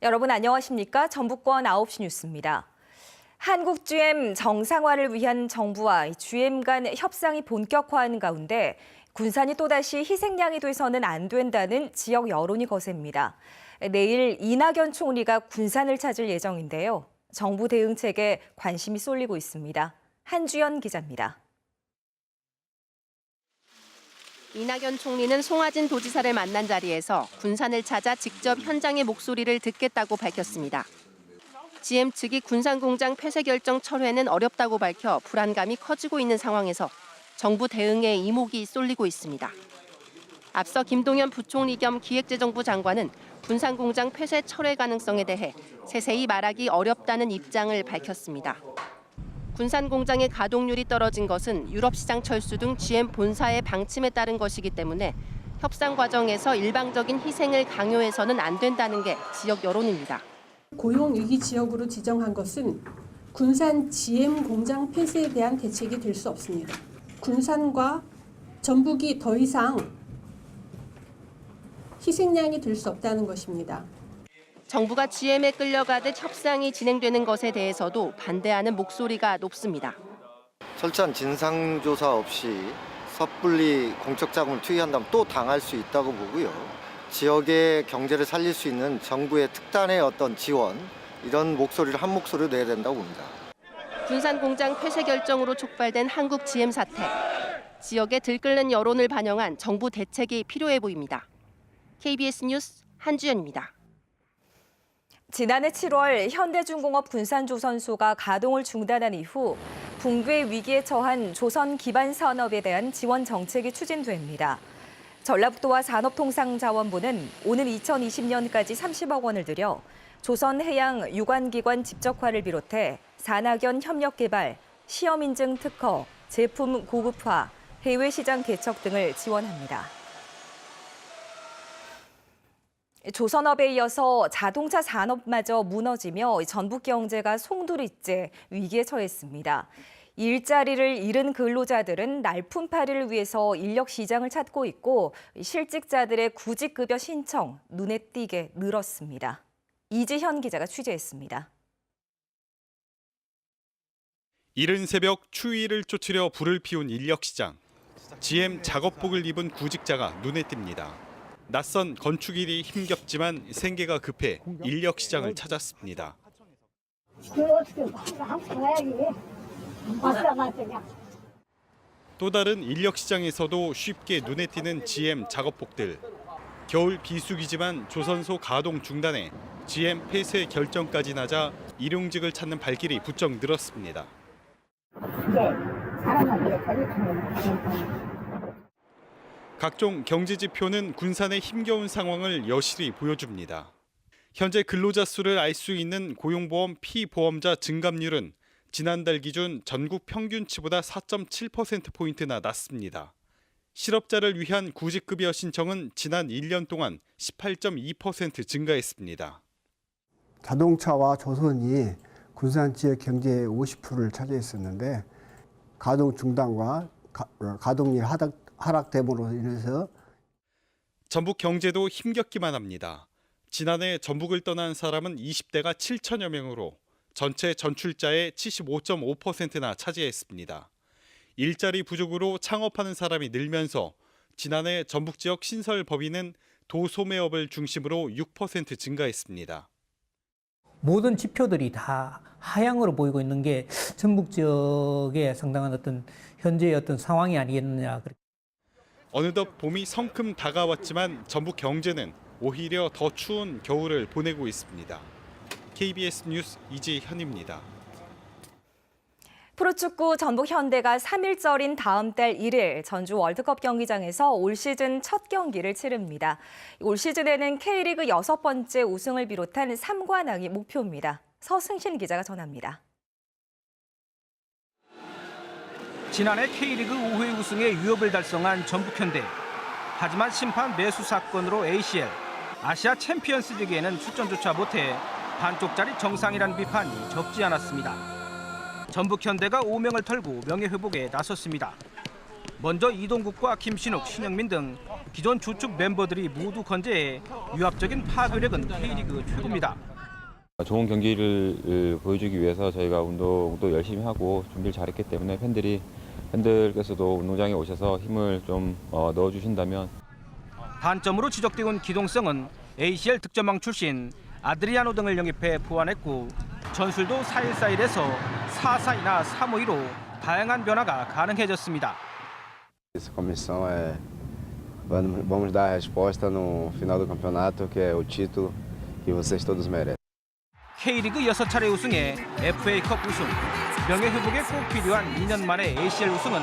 여러분 안녕하십니까? 전북권 9시 뉴스입니다. 한국 GM 정상화를 위한 정부와 GM 간 협상이 본격화하는 가운데 군산이 또다시 희생양이 돼서는 안 된다는 지역 여론이 거셉니다. 내일 이낙연 총리가 군산을 찾을 예정인데요. 정부 대응책에 관심이 쏠리고 있습니다. 한주연 기자입니다. 이낙연 총리는 송하진 도지사를 만난 자리에서 군산을 찾아 직접 현장의 목소리를 듣겠다고 밝혔습니다. GM 측이 군산 공장 폐쇄 결정 철회는 어렵다고 밝혀 불안감이 커지고 있는 상황에서 정부 대응에 이목이 쏠리고 있습니다. 앞서 김동연 부총리 겸 기획재정부 장관은 군산 공장 폐쇄 철회 가능성에 대해 세세히 말하기 어렵다는 입장을 밝혔습니다. 군산 공장의 가동률이 떨어진 것은 유럽 시장 철수 등 GM 본사의 방침에 따른 것이기 때문에 협상 과정에서 일방적인 희생을 강요해서는 안 된다는 게 지역 여론입니다. 고용위기 지역으로 지정한 것은 군산 GM 공장 폐쇄에 대한 대책이 될 수 없습니다. 군산과 전북이 더 이상 희생양이 될 수 없다는 것입니다. 정부가 GM에 끌려가듯 협상이 진행되는 것에 대해서도 반대하는 목소리가 높습니다. 철저한 진상조사 없이 섣불리 공적 자금을 투입한다면 또 당할 수 있다고 보고요. 지역의 경제를 살릴 수 있는 정부의 특단의 어떤 지원, 이런 목소리를 한 목소리로 내야 된다고 봅니다. 군산 공장 폐쇄 결정으로 촉발된 한국 GM 사태. 지역에 들끓는 여론을 반영한 정부 대책이 필요해 보입니다. KBS 뉴스 한주연입니다. 지난해 7월 현대중공업 군산조선소가 가동을 중단한 이후 붕괴 위기에 처한 조선 기반 산업에 대한 지원 정책이 추진됩니다. 전라북도와 산업통상자원부는 오는 2020년까지 30억 원을 들여 조선해양 유관기관 집적화를 비롯해 산학연 협력개발, 시험인증 특허, 제품 고급화, 해외시장 개척 등을 지원합니다. 조선업에 이어서 자동차 산업마저 무너지며 전북 경제가 송두리째 위기에 처했습니다. 일자리를 잃은 근로자들은 날품팔이를 위해서 인력 시장을 찾고 있고 실직자들의 구직급여 신청 눈에 띄게 늘었습니다. 이지현 기자가 취재했습니다. 이른 새벽 추위를 쫓으려 불을 피운 인력 시장. GM 작업복을 입은 구직자가 눈에 띕니다. 낯선 건축일이 힘겹지만 생계가 급해 인력 시장을 찾았습니다. 또 다른 인력 시장에서도 쉽게 눈에 띄는 GM 작업복들. 겨울 비수기지만 조선소 가동 중단에 GM 폐쇄 결정까지 나자 일용직을 찾는 발길이 부쩍 늘었습니다. 각종 경제 지표는 군산의 힘겨운 상황을 여실히 보여줍니다. 현재 근로자 수를 알 수 있는 고용보험 피보험자 증감률은 지난달 기준 전국 평균치보다 4.7%포인트나 낮습니다. 실업자를 위한 구직급여 신청은 지난 1년 동안 18.2% 증가했습니다. 자동차와 조선이 군산 지역 경제의 50%를 차지했었는데 가동 중단과 가동률 하락됨으로 인해서 전북 경제도 힘겹기만 합니다. 지난해 전북을 떠난 사람은 20대가 7천여 명으로 전체 전출자의 75.5%나 차지했습니다. 일자리 부족으로 창업하는 사람이 늘면서 지난해 전북 지역 신설 법인은 도소매업을 중심으로 6% 증가했습니다. 모든 지표들이 다 하향으로 보이고 있는 게 전북 지역의 상당한 어떤 현재의 어떤 상황이 아니겠느냐. 어느덧 봄이 성큼 다가왔지만 전북 경제는 오히려 더 추운 겨울을 보내고 있습니다. KBS 뉴스 이지현입니다. 프로축구 전북 현대가 3일절인 다음 달 1일 전주 월드컵 경기장에서 올 시즌 첫 경기를 치릅니다. 올 시즌에는 K리그 6번째 우승을 비롯한 3관왕이 목표입니다. 서승신 기자가 전합니다. 지난해 K리그 5회 우승의 유업을 달성한 전북 현대. 하지만 심판 매수 사건으로 ACL, 아시아 챔피언스 리그에는 출전조차 못해 반쪽짜리 정상이란 비판이 적지 않았습니다. 전북 현대가 오명을 털고 명예회복에 나섰습니다. 먼저 이동국과 김신욱, 신영민 등 기존 주축 멤버들이 모두 건재해 유압적인 파괴력은 K리그 최고입니다. 좋은 경기를 보여주기 위해서 저희가 운동도 열심히 하고 준비를 잘했기 때문에 팬들께서도 운동장에 오셔서 힘을 좀 넣어주신다면. 단점으로 지적되고 온 기동성은 ACL 득점왕 출신 아드리아노 등을 영입해 보완했고 전술도 4-1-4-1에서 4-4-2나 3-5-2로 다양한 변화가 가능해졌습니다. Essa comissão vamos dar a resposta no final do campeonato, que é o título que vocês todos merecem. K리그 6차례 우승에 FA컵 우승, 명예회복에 꼭 필요한 2년 만에 ACL 우승은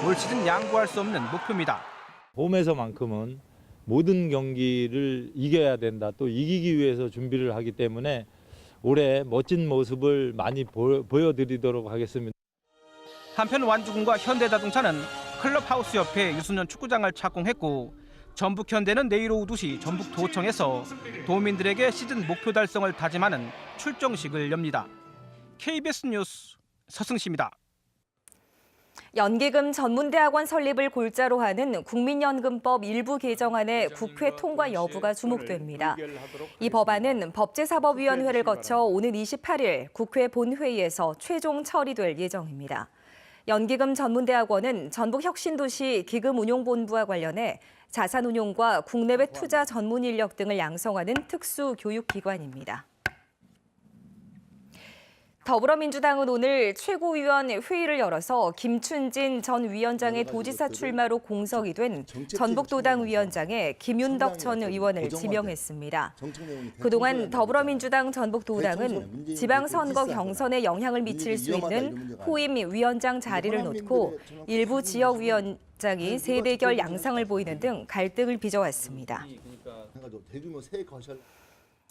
올 시즌 양보할 수 없는 목표입니다. 홈에서만큼은 모든 경기를 이겨야 된다. 또 이기기 위해서 준비를 하기 때문에 올해 멋진 모습을 많이 보여드리도록 하겠습니다. 한편 완주군과 현대자동차는 클럽하우스 옆에 유소년 축구장을 착공했고 전북현대는 내일 오후 2시 전북도청에서 도민들에게 시즌 목표 달성을 다짐하는 출정식을 엽니다. KBS 뉴스 서승시입니다. 연기금 전문대학원 설립을 골자로 하는 국민연금법 일부 개정안의 국회 통과 여부가 주목됩니다. 이 법안은 법제사법위원회를 거쳐 오는 28일 국회 본회의에서 최종 처리될 예정입니다. 연기금 전문대학원은 전북혁신도시 기금운용본부와 관련해 자산운용과 국내외 투자 전문 인력 등을 양성하는 특수교육기관입니다. 더불어민주당은 오늘 최고위원 회의를 열어서 김춘진 전 위원장의 도지사 출마로 공석이 된 전북도당 위원장에 김윤덕 전 의원을 지명했습니다. 그동안 더불어민주당 전북도당은 지방선거 경선에 영향을 미칠 수 있는 후임 위원장 자리를 놓고 일부 지역위원장이 세대결 양상을 보이는 등 갈등을 빚어왔습니다.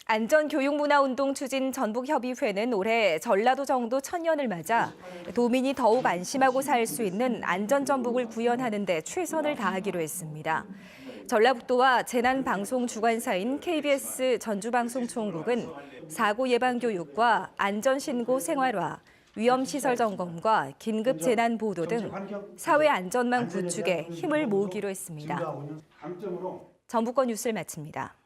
안전교육문화운동 추진 전북협의회는 올해 전라도 정도 1000년을 맞아 도민이 더욱 안심하고 살 수 있는 안전전북을 구현하는 데 최선을 다하기로 했습니다. 전라북도와 재난방송 주관사인 KBS 전주방송총국은 사고 예방 교육과 안전신고 생활화, 위험시설 점검과 긴급 재난 보도 등 사회 안전망 구축에 힘을 모으기로 했습니다. 전북권 뉴스를 마칩니다.